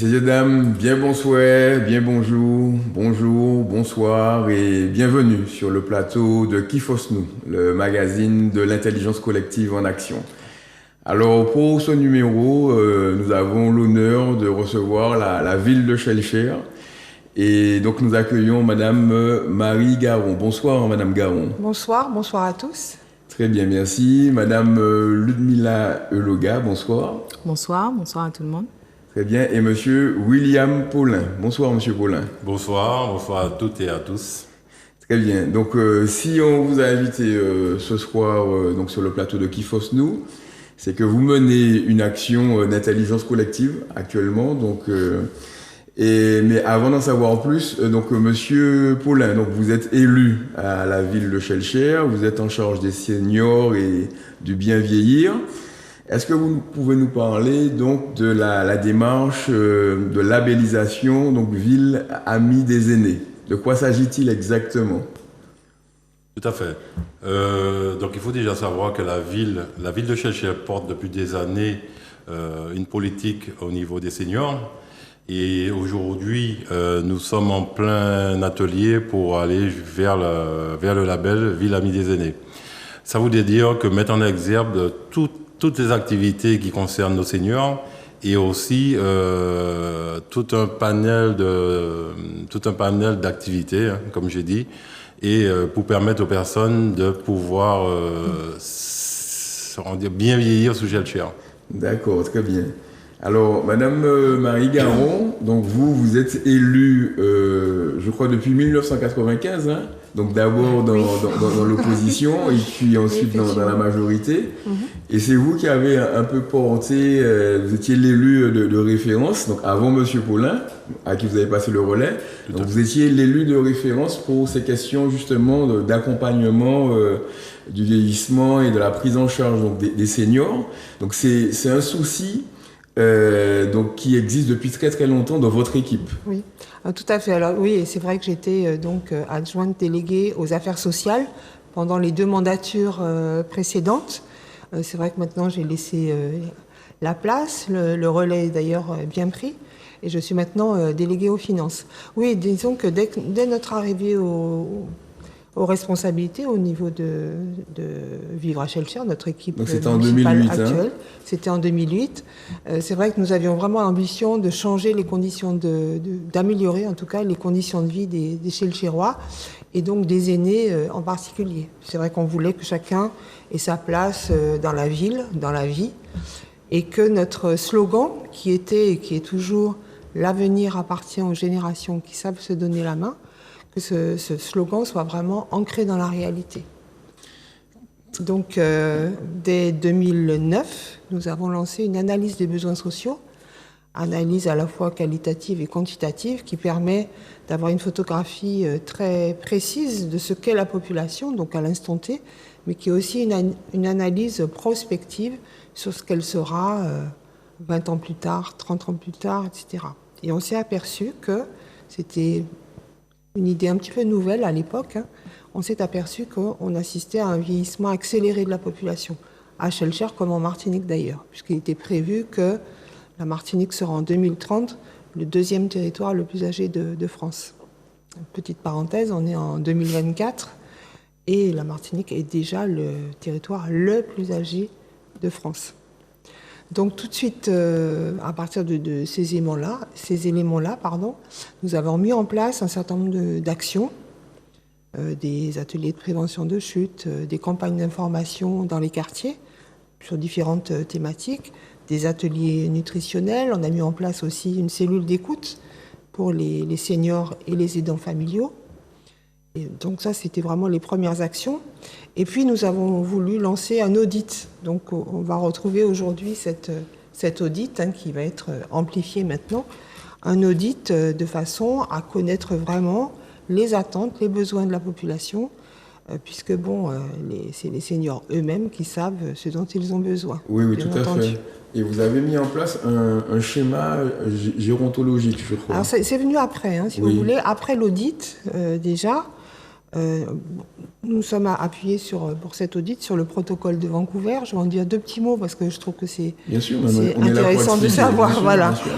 Messieurs et dames, bien bonsoir, bien bonjour, bonjour, bonsoir et bienvenue sur le plateau de Kifos-nous, le magazine de l'intelligence collective en action. Alors pour ce numéro, nous avons l'honneur de recevoir la ville de Schœlcher et donc nous accueillons Madame Marie Garon. Bonsoir Madame Garon. Bonsoir, bonsoir à tous. Très bien, merci. Madame Ludmila Euloga, bonsoir. Bonsoir, bonsoir à tout le monde. Très bien. Et Monsieur William Paulin. Bonsoir, Monsieur Paulin. Bonsoir, bonsoir à toutes et à tous. Très bien. Donc, si on vous a invité ce soir donc sur le plateau de Kifos-nous, c'est que vous menez une action d'intelligence collective actuellement. Donc, mais avant d'en savoir plus, donc Monsieur Paulin, donc vous êtes élu à la ville de Schœlcher, vous êtes en charge des seniors et du bien vieillir. Est-ce que vous pouvez nous parler donc de la démarche de labellisation, donc ville amie des aînés? De quoi s'agit-il exactement? Tout à fait. Donc il faut déjà savoir que la ville de Schœlcher porte depuis des années une politique au niveau des seniors. Et aujourd'hui, nous sommes en plein atelier pour aller vers le label Ville amie des aînés. Ça voudrait dire que mettre en exergue toutes les activités qui concernent nos seniors et aussi tout un panel d'activités, hein, comme j'ai dit, et pour permettre aux personnes de pouvoir bien vieillir sous Schœlcher. D'accord, très bien. Alors, Madame Marie Garon, donc vous êtes élue, je crois, depuis 1995, hein, donc d'abord dans l'opposition et puis ensuite dans la majorité. Et c'est vous qui avez un peu porté, vous étiez l'élu de référence, donc avant Monsieur Paulin, à qui vous avez passé le relais. Donc vous étiez l'élu de référence pour ces questions justement d'accompagnement du vieillissement et de la prise en charge donc, des seniors. Donc c'est un souci donc, qui existe depuis très très longtemps dans votre équipe. Oui, tout à fait. Alors oui, c'est vrai que j'étais adjointe déléguée aux affaires sociales pendant les 2 mandatures précédentes. C'est vrai que maintenant j'ai laissé la place, le relais est d'ailleurs bien pris, et je suis maintenant déléguée aux finances. Oui, disons que dès notre arrivée aux responsabilités au niveau de Vivre à Schœlcher, notre équipe municipale actuelle. C'était en 2008. C'est vrai que nous avions vraiment l'ambition de changer les conditions, d'améliorer en tout cas les conditions de vie des Schœlcherois et donc des aînés en particulier. C'est vrai qu'on voulait que chacun ait sa place dans la ville, dans la vie, et que notre slogan, qui était et qui est toujours « L'avenir appartient aux générations qui savent se donner la main », que ce slogan soit vraiment ancré dans la réalité. Donc, dès 2009, nous avons lancé une analyse des besoins sociaux, analyse à la fois qualitative et quantitative, qui permet d'avoir une photographie très précise de ce qu'est la population, donc à l'instant T, mais qui est aussi une analyse prospective sur ce qu'elle sera 20 ans plus tard, 30 ans plus tard, etc. Et on s'est aperçu que c'était une idée un petit peu nouvelle à l'époque, hein. On s'est aperçu qu'on assistait à un vieillissement accéléré de la population, à Schœlcher comme en Martinique d'ailleurs, puisqu'il était prévu que la Martinique sera en 2030 le 2e territoire le plus âgé de France. Petite parenthèse, on est en 2024 et la Martinique est déjà le territoire le plus âgé de France. Donc tout de suite, à partir de ces éléments-là, nous avons mis en place un certain nombre d'actions, des ateliers de prévention de chute, des campagnes d'information dans les quartiers sur différentes thématiques, des ateliers nutritionnels. On a mis en place aussi une cellule d'écoute pour les seniors et les aidants familiaux. Et donc ça, c'était vraiment les premières actions. Et puis, nous avons voulu lancer un audit. Donc, on va retrouver aujourd'hui cet audit qui va être amplifié maintenant. Un audit de façon à connaître vraiment les attentes, les besoins de la population, puisque c'est les seniors eux-mêmes qui savent ce dont ils ont besoin. Oui, tout à fait. Et vous avez mis en place un schéma gérontologique, je crois. Alors, c'est venu après, si vous voulez, après l'audit déjà. Nous sommes appuyés pour cet audit sur le protocole de Vancouver. Je vais en dire 2 petits mots parce que je trouve que c'est intéressant de savoir,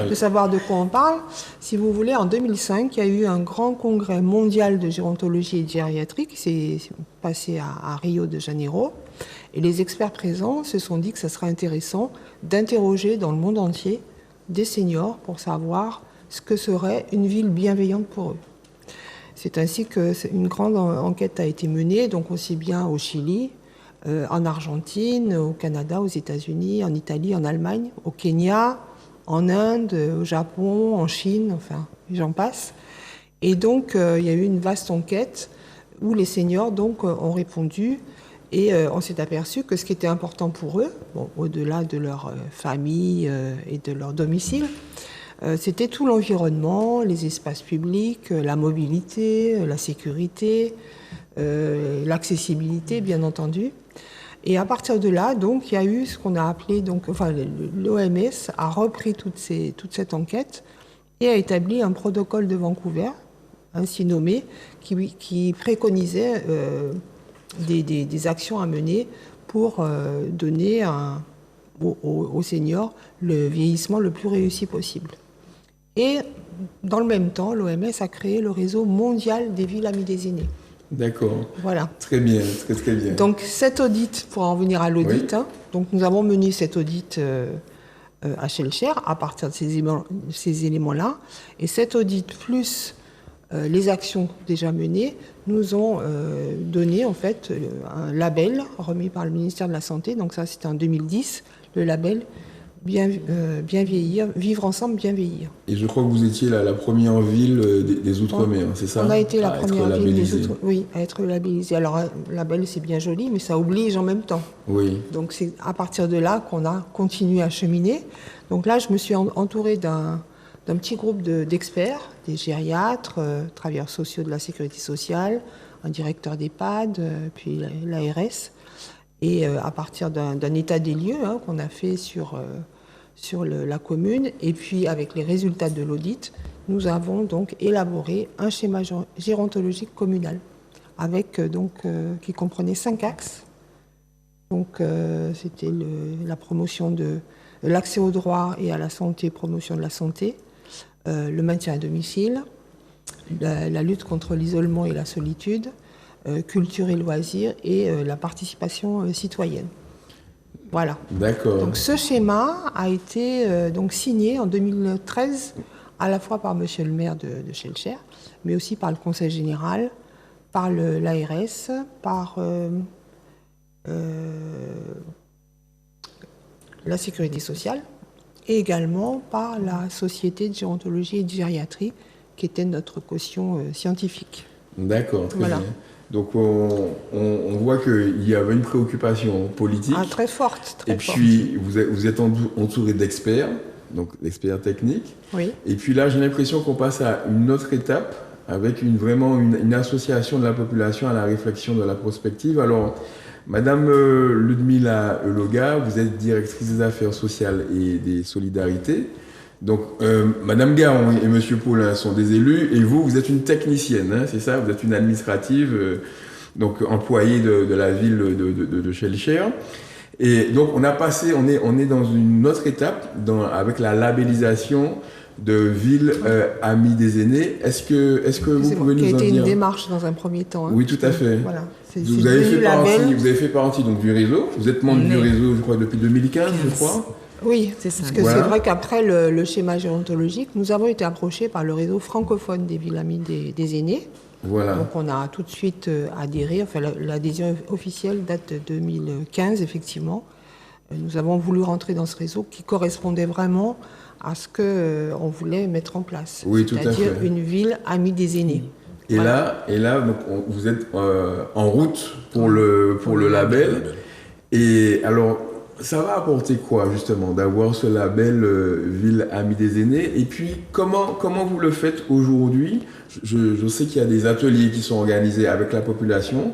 de savoir de quoi on parle. Si vous voulez, en 2005, il y a eu un grand congrès mondial de gérontologie et de gériatrie qui s'est passé à Rio de Janeiro. Et les experts présents se sont dit que ça serait intéressant d'interroger dans le monde entier des seniors pour savoir ce que serait une ville bienveillante pour eux. C'est ainsi qu'une grande enquête a été menée, donc aussi bien au Chili, en Argentine, au Canada, aux États-Unis, en Italie, en Allemagne, au Kenya, en Inde, au Japon, en Chine, enfin, j'en passe. Et donc, il y a eu une vaste enquête où les seniors donc, ont répondu et on s'est aperçu que ce qui était important pour eux, bon, au-delà de leur famille et de leur domicile, c'était tout l'environnement, les espaces publics, la mobilité, la sécurité, l'accessibilité, bien entendu. Et à partir de là, donc, il y a eu ce qu'on a appelé, donc, enfin, l'OMS a repris toute cette enquête et a établi un protocole de Vancouver, ainsi nommé, qui préconisait des actions à mener pour donner aux seniors le vieillissement le plus réussi possible. Et dans le même temps, l'OMS a créé le réseau mondial des villes amies des aînés. D'accord. Voilà. Très bien, très bien. Donc cet audit, pour en venir à l'audit, oui. Donc nous avons mené cet audit à Shellshare à partir de ces éléments-là. Et cet audit plus les actions déjà menées nous ont donné en fait un label remis par le ministère de la Santé. Donc ça c'était en 2010, le label Bien vieillir, vivre ensemble, bien vieillir. Et je crois que vous étiez la première ville des Outre-mer, c'est ça? On a été la première ville des Outre-mer, oui, à être labellisée. Alors, un label, c'est bien joli, mais ça oblige en même temps. Oui. Donc, c'est à partir de là qu'on a continué à cheminer. Donc là, je me suis entourée d'un petit groupe d'experts, des gériatres, travailleurs sociaux de la sécurité sociale, un directeur d'EHPAD, puis l'ARS. Et à partir d'un état des lieux qu'on a fait sur la commune, et puis avec les résultats de l'audit, nous avons donc élaboré un schéma gérontologique communal, avec qui comprenait 5 axes. Donc c'était la promotion de l'accès aux droits et à la santé, promotion de la santé, le maintien à domicile, la lutte contre l'isolement et la solitude, culture et loisirs et la participation citoyenne. Voilà. D'accord. Donc ce schéma a été donc signé en 2013 à la fois par Monsieur le maire de Shellshare, mais aussi par le Conseil général, par l'ARS, par la sécurité sociale et également par la Société de gérontologie et de gériatrie, qui était notre caution scientifique. D'accord, très voilà. bien. Donc on voit qu'il y avait une préoccupation politique. Ah, très forte, très forte. Et puis vous êtes entouré d'experts, donc d'experts techniques. Oui. Et puis là, j'ai l'impression qu'on passe à une autre étape avec vraiment une association de la population à la réflexion de la prospective. Alors, Madame Ludmila Euloga, vous êtes directrice des affaires sociales et des solidarités. Donc, Madame Garon et Monsieur Paulin sont des élus, et vous êtes une technicienne, hein, c'est ça? Vous êtes une administrative, donc employée de la ville de Shellshare. Et donc, on est dans une autre étape avec la labellisation de ville amie des aînés. Est-ce que vous pouvez nous en dire? Qui a été une démarche dans un premier temps. Hein, oui, tout à fait. Voilà. Vous avez fait partie donc, du réseau. Vous êtes membre du réseau, je crois, depuis 2015, je crois. Oui, c'est ça. Parce que c'est vrai qu'après le schéma gérontologique, nous avons été approchés par le réseau francophone des villes amies des aînés. Voilà. Donc on a tout de suite adhéré. Enfin, l'adhésion officielle date de 2015, effectivement. Nous avons voulu rentrer dans ce réseau qui correspondait vraiment à ce qu'on voulait mettre en place. Oui, tout à fait. C'est-à-dire une ville amie des aînés. Et voilà. là donc, vous êtes en route pour le label. Et alors, ça va apporter quoi, justement, d'avoir ce label Ville Amie des Aînés? Et puis, comment vous le faites aujourd'hui? Je sais qu'il y a des ateliers qui sont organisés avec la population,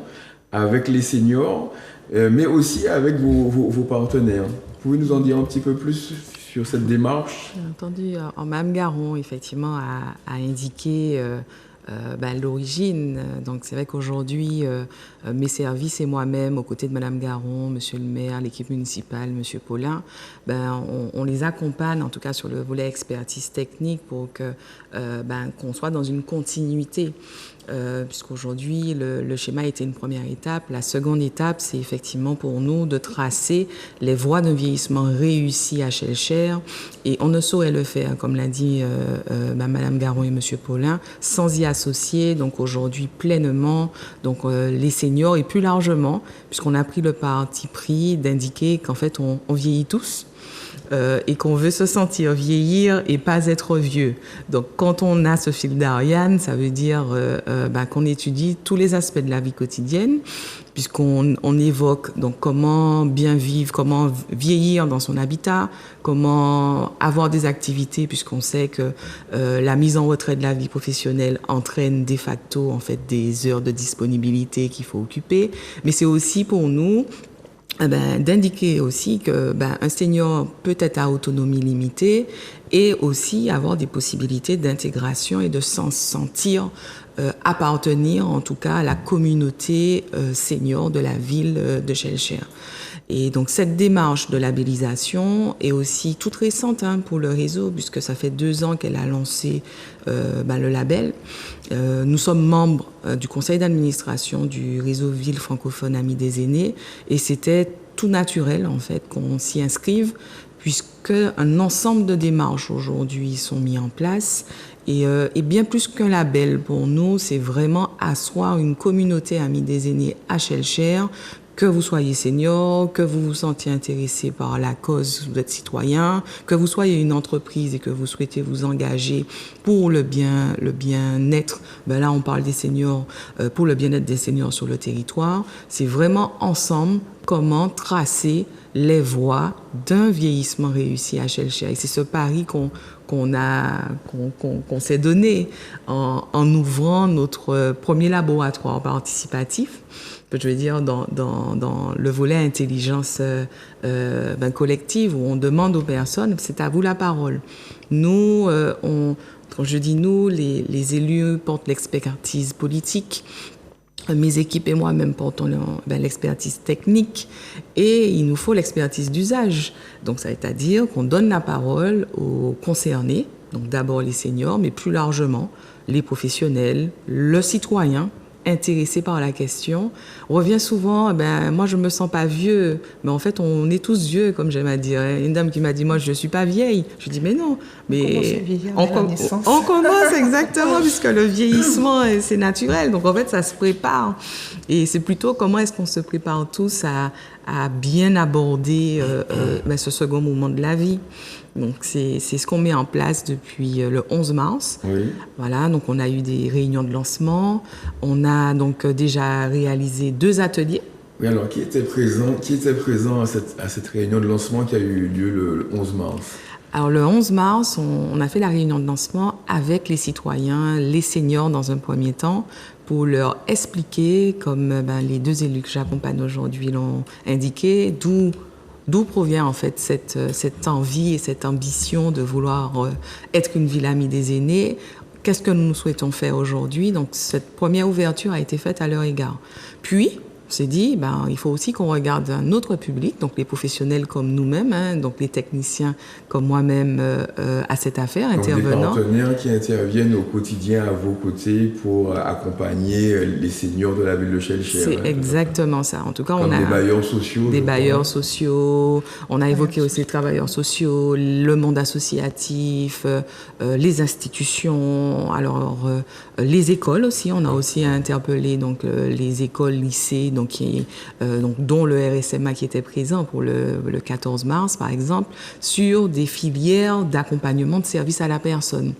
avec les seniors, mais aussi avec vos partenaires. Vous pouvez nous en dire un petit peu plus sur cette démarche? Bien entendu, Mme Garon, effectivement, a indiqué l'origine. Donc c'est vrai qu'aujourd'hui, mes services et moi-même, aux côtés de Madame Garon, Monsieur le maire, l'équipe municipale, Monsieur Paulin, on les accompagne, en tout cas sur le volet expertise technique, pour que qu'on soit dans une continuité. Puisqu'aujourd'hui, le schéma était une première étape. La seconde étape, c'est effectivement pour nous de tracer les voies d'un vieillissement réussi à Schœlcher. Et on ne saurait le faire, comme l'a dit Madame Garon et Monsieur Paulin, sans y associer, donc aujourd'hui pleinement, donc les seniors et plus largement, puisqu'on a pris le parti pris d'indiquer qu'en fait on vieillit tous. Et qu'on veut se sentir vieillir et pas être vieux. Donc, quand on a ce fil d'Ariane, ça veut dire qu'on étudie tous les aspects de la vie quotidienne, puisqu'on évoque donc comment bien vivre, comment vieillir dans son habitat, comment avoir des activités, puisqu'on sait que la mise en retrait de la vie professionnelle entraîne de facto en fait des heures de disponibilité qu'il faut occuper. Mais c'est aussi pour nous d'indiquer aussi que un senior peut être à autonomie limitée et aussi avoir des possibilités d'intégration et de s'en sentir appartenir en tout cas à la communauté senior de la ville de Schœlcher. Et donc cette démarche de labellisation est aussi toute récente pour le réseau, puisque ça fait 2 ans qu'elle a lancé le label. Nous sommes membres du conseil d'administration du réseau Ville francophone Amis des aînés, et c'était tout naturel en fait qu'on s'y inscrive, puisque un ensemble de démarches aujourd'hui sont mis en place. Et bien plus qu'un label, pour nous, c'est vraiment asseoir une communauté Amis des aînés à Schœlcher. Que vous soyez senior, que vous vous sentiez intéressé par la cause, vous êtes citoyen, que vous soyez une entreprise et que vous souhaitez vous engager pour le bien-être, là on parle des seniors, pour le bien-être des seniors sur le territoire. C'est vraiment ensemble comment tracer les voies d'un vieillissement réussi à Schœlcher. Et c'est ce pari qu'on s'est donné en ouvrant notre premier laboratoire participatif. Je veux dire, dans le volet intelligence collective, où on demande aux personnes, c'est à vous la parole. Nous, quand je dis nous, les élus portent l'expertise politique. Mes équipes et moi-même portons l'expertise technique, et il nous faut l'expertise d'usage. Donc, ça veut dire qu'on donne la parole aux concernés, donc d'abord les seniors, mais plus largement les professionnels, le citoyen, intéressé par la question. On revient souvent, moi je me sens pas vieux, mais en fait on est tous vieux, comme j'aime à dire. Une dame qui m'a dit, moi je suis pas vieille. Je dis, mais non, mais on commence exactement, puisque le vieillissement c'est naturel, donc en fait ça se prépare. Et c'est plutôt comment est-ce qu'on se prépare tous à bien aborder ce second moment de la vie. Donc c'est ce qu'on met en place depuis le 11 mars. Oui. Voilà, donc on a eu des réunions de lancement. On a donc déjà réalisé 2 ateliers. Oui, alors qui était présent à cette réunion de lancement qui a eu lieu le 11 mars? Alors le 11 mars, on a fait la réunion de lancement avec les citoyens, les seniors dans un premier temps, pour leur expliquer, comme les 2 élus que j'accompagne aujourd'hui l'ont indiqué, d'où provient en fait cette envie et cette ambition de vouloir être une ville amie des aînés. Qu'est-ce que nous souhaitons faire aujourd'hui? Donc cette première ouverture a été faite à leur égard. Puis, on s'est dit, il faut aussi qu'on regarde un autre public, donc les professionnels comme nous-mêmes, donc les techniciens comme moi-même à cette affaire, donc intervenants. Des partenaires qui interviennent au quotidien à vos côtés pour accompagner les seniors de la ville de Schœlcher. C'est exactement ça. En tout cas, comme on a des bailleurs sociaux. Des bailleurs sociaux. On a évoqué aussi les travailleurs sociaux, le monde associatif, les institutions, alors les écoles aussi. On a aussi interpellé donc les écoles, lycées, dont le RSMA qui était présent pour le 14 mars, par exemple, sur des filières d'accompagnement de services à la personne.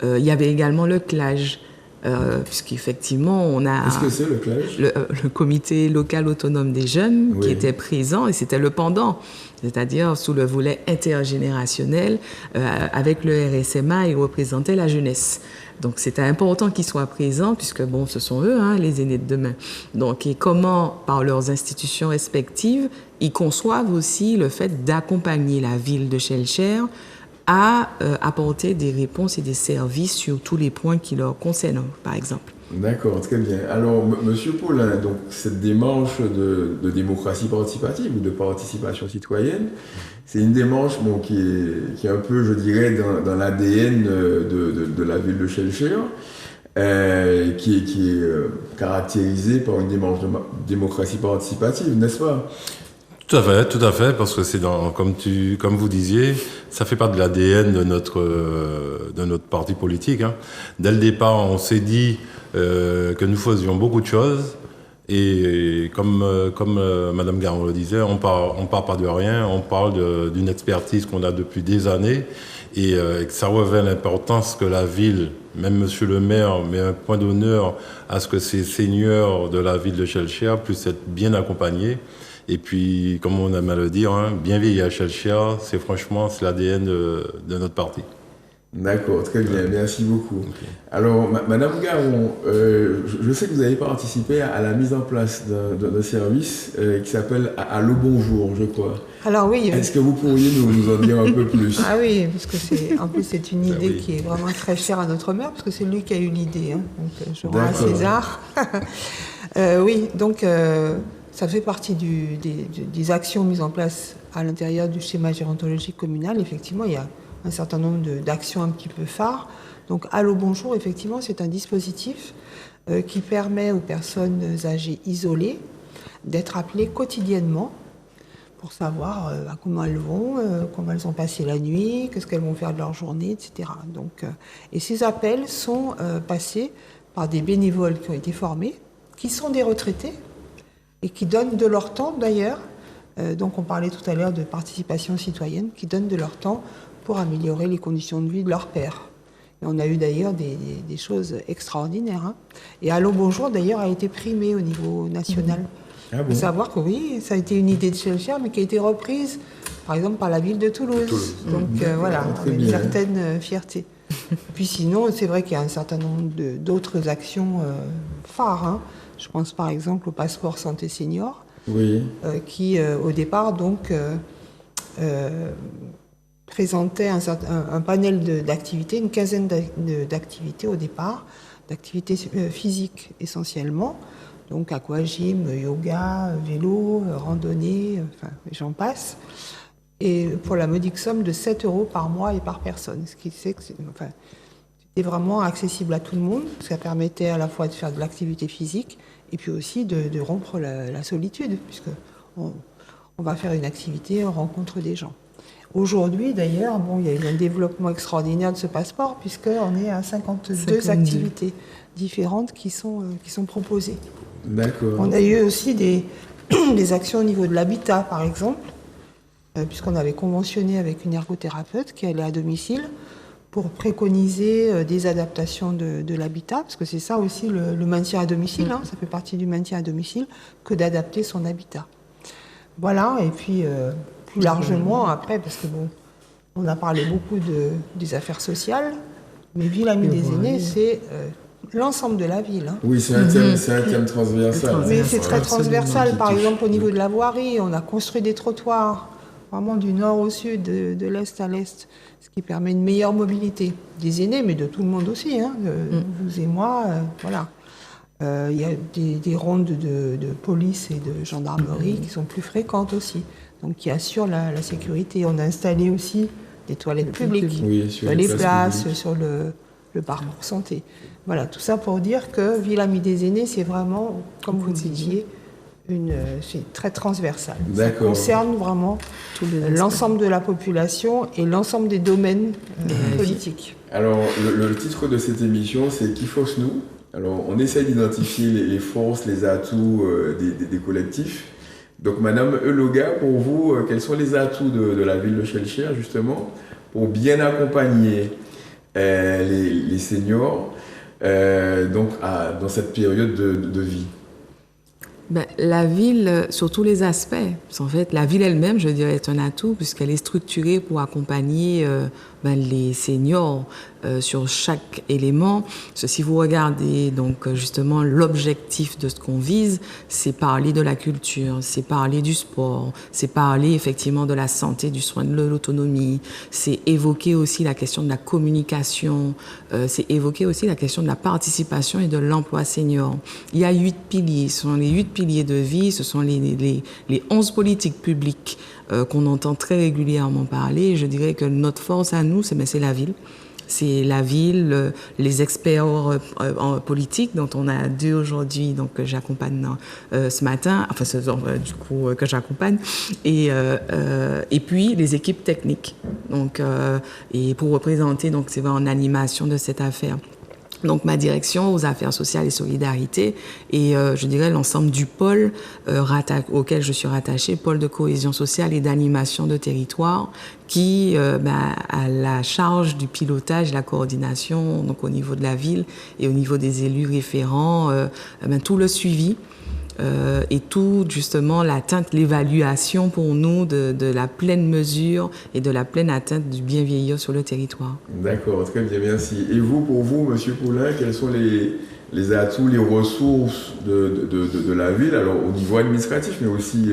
Il y avait également le CLAGE, puisqu'effectivement, on a... Qu'est-ce que c'est le CLAGE? Le comité local autonome des jeunes, oui, qui était présent, et c'était le pendant, c'est-à-dire sous le volet intergénérationnel, avec le RSMA, il représentait la jeunesse. Donc, c'était important qu'ils soient présents, puisque, ce sont eux, les aînés de demain. Donc, et comment, par leurs institutions respectives, ils conçoivent aussi le fait d'accompagner la ville de Schœlcher à apporter des réponses et des services sur tous les points qui leur concernent, par exemple. D'accord, très bien. Alors, Monsieur Paulin, donc cette démarche de démocratie participative ou de participation citoyenne, c'est une démarche qui est un peu, je dirais, dans l'ADN de la ville de Schellcher, qui est caractérisée par une démarche de démocratie participative, n'est-ce pas? Tout à fait, parce que c'est comme vous disiez, ça fait partie de l'ADN de notre parti politique, hein. Dès le départ, on s'est dit que nous faisions beaucoup de choses, et comme Madame Garon le disait, on part pas de rien, on parle d'une expertise qu'on a depuis des années, et que ça revêt l'importance que la ville, même Monsieur le maire, met un point d'honneur à ce que ces seniors de la ville de Schellcher puissent être bien accompagnés. Et puis, comme on aime à le dire, hein, bien vieillir à Schellcher, c'est l'ADN de notre parti. D'accord, très bien, merci beaucoup. Okay. Alors, Madame Garon, je sais que vous avez participé à la mise en place d'un service qui s'appelle Allô Bonjour, je crois. Alors oui. Est-ce que vous pourriez nous en dire un peu plus? Ah oui, parce que c'est une idée qui est vraiment très chère à notre maire, parce que c'est lui qui a eu l'idée, hein, donc je rends à César. Oui, donc ça fait partie des actions mises en place à l'intérieur du schéma gérontologique communal. Effectivement, il y a un certain nombre d'actions un petit peu phares. Donc, Allô Bonjour, effectivement, c'est un dispositif qui permet aux personnes âgées isolées d'être appelées quotidiennement pour savoir comment elles vont, comment elles ont passé la nuit, qu'est-ce qu'elles vont faire de leur journée, etc. Donc, et ces appels sont passés par des bénévoles qui ont été formés, qui sont des retraités et qui donnent de leur temps d'ailleurs. Donc, on parlait tout à l'heure de participation citoyenne, qui donnent de leur temps pour améliorer les conditions de vie de leurs pairs. Et on a eu d'ailleurs des choses extraordinaires, hein. Et Allô Bonjour d'ailleurs a été primé au niveau national. Ah bon? Il faut savoir que oui, ça a été une idée de Schellcher, mais qui a été reprise par exemple par la ville de Toulouse. Donc voilà, avec une certaine fierté. Puis sinon, c'est vrai qu'il y a un certain nombre d'autres actions phares, hein. Je pense par exemple au passeport santé senior, oui. Qui au départ donc présentait un panel d'activités, une quinzaine d'activités au départ, d'activités physiques essentiellement, donc aquagym, yoga, vélo, randonnée, enfin j'en passe, et pour la modique somme de 7 € par mois et par personne, ce qui fait que c'était vraiment accessible à tout le monde, parce que ça permettait à la fois de faire de l'activité physique et puis aussi de rompre la solitude, puisque on va faire une activité, on rencontre des gens. Aujourd'hui, d'ailleurs, il y a eu un développement extraordinaire de ce passeport, puisqu'on est à 52 activités différentes qui sont proposées. D'accord. On a eu aussi des actions au niveau de l'habitat, par exemple, puisqu'on avait conventionné avec une ergothérapeute qui allait à domicile pour préconiser des adaptations de l'habitat, parce que c'est ça aussi le maintien à domicile, hein, ça fait partie du maintien à domicile, que d'adapter son habitat. Voilà, et puis plus largement après, parce que on a parlé beaucoup des affaires sociales, mais Ville Amie des aînés, c'est l'ensemble de la ville, hein. Oui, c'est un thème transversal. Mais c'est très transversal. Par exemple, au niveau de la voirie, on a construit des trottoirs, vraiment du nord au sud, de l'est à l'est, ce qui permet une meilleure mobilité des aînés, mais de tout le monde aussi, hein, vous et moi, voilà. Il y a des rondes de police et de gendarmerie qui sont plus fréquentes aussi, donc qui assurent la sécurité. On a installé aussi des toilettes publiques, sur les places, sur le parcours santé. Voilà, tout ça pour dire que Ville Amie des aînés, c'est vraiment, comme vous le disiez, c'est très transversal. Ça concerne vraiment l'ensemble de la population et l'ensemble des domaines politiques. Alors, le titre de cette émission, c'est Qui fausse nous? Alors, on essaie d'identifier les forces, les atouts des collectifs. Donc, Madame Euloga, pour vous, quels sont les atouts de la ville de Schellcher, justement, pour bien accompagner les seniors dans cette période de vie? Ben, la ville, sur tous les aspects, en fait, la ville elle-même, je dirais, est un atout puisqu'elle est structurée pour accompagner les seniors sur chaque élément. Si vous regardez donc justement l'objectif de ce qu'on vise, c'est parler de la culture, c'est parler du sport, c'est parler effectivement de la santé, du soin, de l'autonomie, c'est évoquer aussi la question de la communication, c'est évoquer aussi la question de la participation et de l'emploi senior. Il y a 8 piliers, ce sont les 8 piliers de vie, ce sont les 11 politiques publiques qu'on entend très régulièrement parler. Je dirais que notre force à nous, c'est la ville. C'est la ville, les experts en politique, dont on a 2 aujourd'hui, donc que j'accompagne ce matin, enfin du coup que j'accompagne, et puis les équipes techniques. Donc et pour représenter, donc c'est en animation de cette affaire. Donc ma direction aux affaires sociales et solidarité et je dirais l'ensemble du pôle auquel je suis rattachée, pôle de cohésion sociale et d'animation de territoire, qui a la charge du pilotage, la coordination donc au niveau de la ville et au niveau des élus référents, tout le suivi. Et tout justement l'atteinte, l'évaluation pour nous de la pleine mesure et de la pleine atteinte du bien vieillir sur le territoire. D'accord, très bien, merci. Et vous, pour vous, Monsieur Poulain, quels sont les atouts, les ressources de la ville, alors au niveau administratif, mais aussi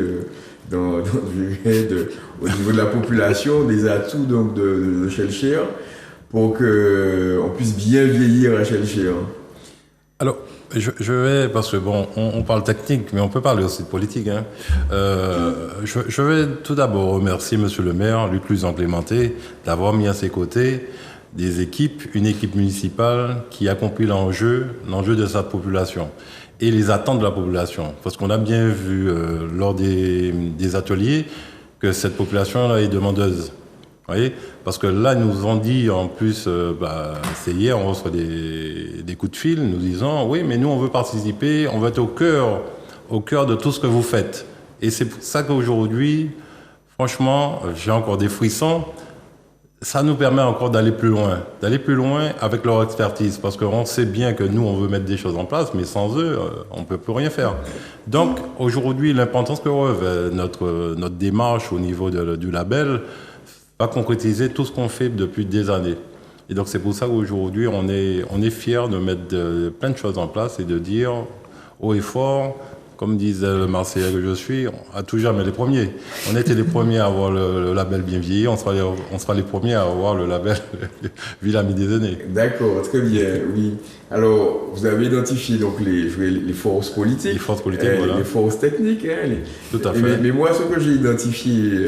au niveau de la population, des atouts donc de Shellshare pour qu'on puisse bien vieillir à Shellshare? Alors, je vais, parce que bon, on parle technique, mais on peut parler aussi de politique. Hein. Je vais tout d'abord remercier Monsieur le maire, Luc Luzan-Clémenté, d'avoir mis à ses côtés des équipes, une équipe municipale qui accomplit l'enjeu de sa population et les attentes de la population. Parce qu'on a bien vu lors des ateliers que cette population-là est demandeuse. Vous voyez, parce que là, ils nous ont dit, en plus, c'est hier, on reçoit des coups de fil nous disant, oui, mais nous, on veut participer, on veut être au cœur de tout ce que vous faites. Et c'est pour ça qu'aujourd'hui, franchement, j'ai encore des frissons. Ça nous permet encore d'aller plus loin avec leur expertise, parce qu'on sait bien que nous, on veut mettre des choses en place, mais sans eux, on ne peut plus rien faire. Donc, aujourd'hui, l'importance que revêt notre démarche au niveau du label, va concrétiser tout ce qu'on fait depuis des années. Et donc c'est pour ça qu'aujourd'hui on est fiers de mettre plein de choses en place et de dire haut et fort, comme disait le Marseillais que je suis, à tout jamais les premiers. On était les premiers à avoir le label bien vieilli, on sera les premiers à avoir le label Ville à mi-déjeuner. D'accord, très bien, oui. Alors, vous avez identifié donc les forces politiques. Les forces politiques, voilà. Les forces techniques. Hein, tout à fait. Mais moi, ce que j'ai identifié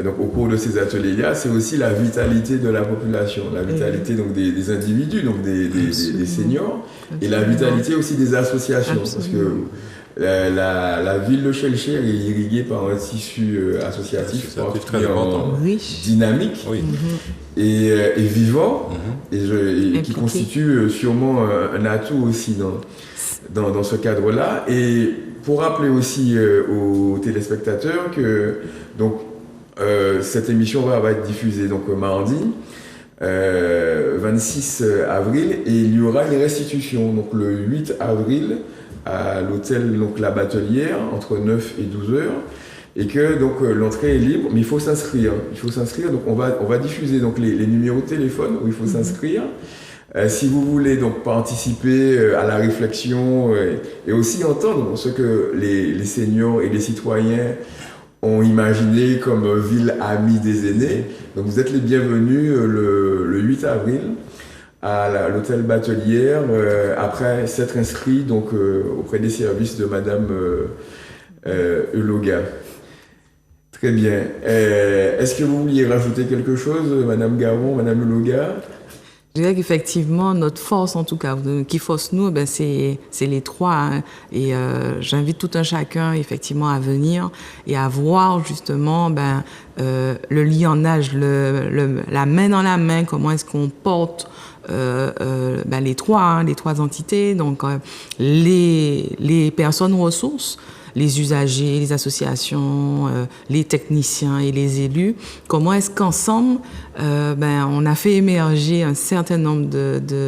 donc, au cours de ces ateliers-là, c'est aussi la vitalité de la population, la vitalité donc, des individus, donc des seniors, et la vitalité aussi des associations. Absolument. Parce que la ville de Shellshare est irriguée par un tissu associatif très important, dynamique et vivant, et qui constitue sûrement un atout aussi dans ce cadre-là. Et pour rappeler aussi aux téléspectateurs que donc, cette émission va être diffusée donc mardi 26 avril et il y aura une restitution donc le 8 avril à l'hôtel donc La Batelière entre 9 et 12 heures et que donc l'entrée est libre mais il faut s'inscrire. Donc on va diffuser donc les numéros de téléphone où il faut s'inscrire. Si vous voulez donc participer à la réflexion et aussi entendre ce que les seniors et les citoyens ont imaginé comme ville amie des aînés. Donc vous êtes les bienvenus le 8 avril à l'hôtel Batelière après s'être inscrit donc auprès des services de Madame Euloga. Très bien. Est-ce que vous vouliez rajouter quelque chose, Madame Garon, Madame Euloga? Je dirais qu'effectivement, notre force, en tout cas, qui force nous, c'est les trois. Hein. Et j'invite tout un chacun, effectivement, à venir et à voir, justement, le lionnage, la main dans la main, comment est-ce qu'on porte les trois entités, donc les personnes ressources, les usagers, les associations, les techniciens et les élus, comment est-ce qu'ensemble, on a fait émerger un certain nombre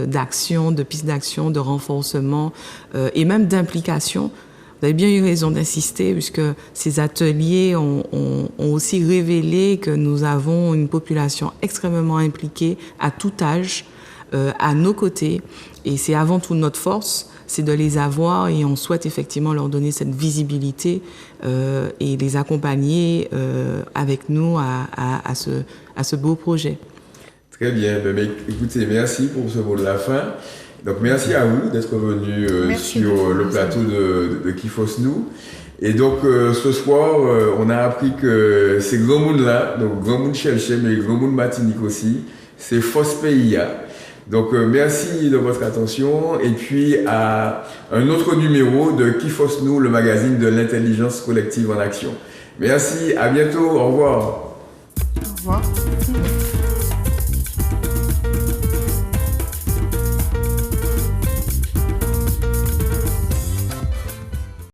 d'actions, de pistes d'action, de renforcement et même d'implication Vous avez bien eu raison d'insister, puisque ces ateliers ont aussi révélé que nous avons une population extrêmement impliquée à tout âge, à nos côtés. Et c'est avant tout notre force, c'est de les avoir, et on souhaite effectivement leur donner cette visibilité et les accompagner avec nous à ce beau projet. Très bien. Écoutez, merci pour ce mot de la fin. Donc merci à vous d'être venu sur le plateau de Kifos Nou. Et donc ce soir, on a appris que ces grands mondes-là, donc grand monde Chelche, mais grand monde Martinique aussi, c'est Fos PIA. Donc merci de votre attention, et puis à un autre numéro de Kifos Nou, le magazine de l'intelligence collective en action. Merci, à bientôt, au revoir. Au revoir.